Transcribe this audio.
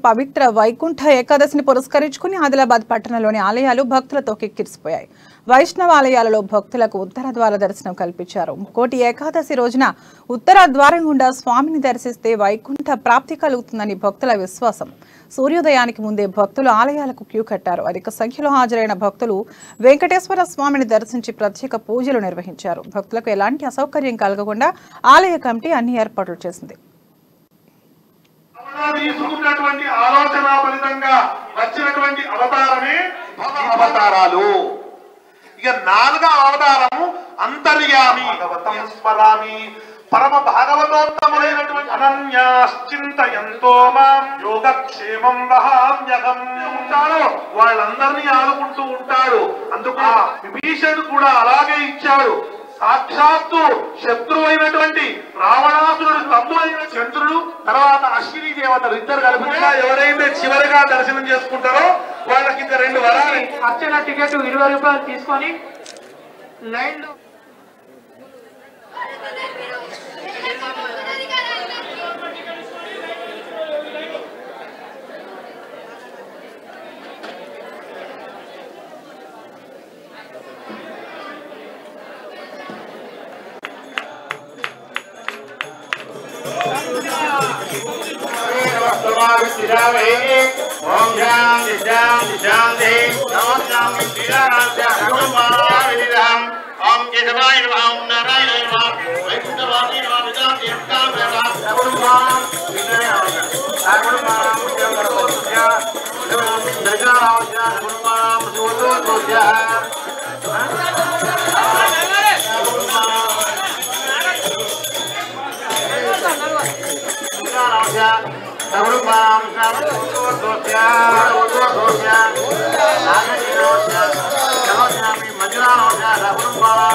పవిత్ర వైకుంఠ ఏకాదశిని పురస్కరించుకుని ఆదిలాబాద్ పట్టణంలోని ఆలయాలు భక్తులతో కిక్కిరిసిపోయాయి. వైష్ణవ ఆలయాలలో భక్తులకు ఉత్తర ద్వార దర్శనం కల్పించారు. కోటి ఏకాదశి రోజున ఉత్తర ద్వారం గుండా స్వామిని దర్శిస్తే వైకుంఠ ప్రాప్తి కలుగుతుందని భక్తుల విశ్వాసం. సూర్యోదయానికి ముందే భక్తులు ఆలయాలకు క్యూ కట్టారు. అధిక సంఖ్యలో హాజరైన భక్తులు వెంకటేశ్వర స్వామిని దర్శించి ప్రత్యేక పూజలు నిర్వహించారు. భక్తులకు ఎలాంటి అసౌకర్యం కలగకుండా ఆలయ కమిటీ అన్ని ఏర్పాట్లు చేసింది. తీసుకున్నటువంటి ఆలోచన ఫలితంగా వచ్చినటువంటి అవతారమే అవతారాలు. ఇక నాలుగవ అవతారము అంతర్యామి స్మరామి పరమ భాగవతోత్తములైనటువంటి అనన్యాశ్చింతయంతో మాం యోగక్షేమం వహామ్యహం ఉంటాడో వాళ్ళందరినీ ఆదుకుంటూ ఉంటాడు. అందుకు విభీషణుడు కూడా అలాగే ఇచ్చాడు. సాక్షాత్తు శత్రువు అయినటువంటి రావణాసురుడు తమ్ముడు అయిన చంద్రుడు, తర్వాత అశ్విని దేవతలు ఇద్దరు కలుపుగా ఎవరైతే చివరిగా దర్శనం చేసుకుంటారో వాళ్ళకి ఇంకా 2 వరాలు. అర్చన టికెట్ 20 రూపాయలు తీసుకొని లైన్ లో ओम शांति शांति शांति नमस्ते श्रीराम ओम केशवाय नमः ओम नारायणाय नमः वैकुंठवासी नमः विदांति नमः मजुरा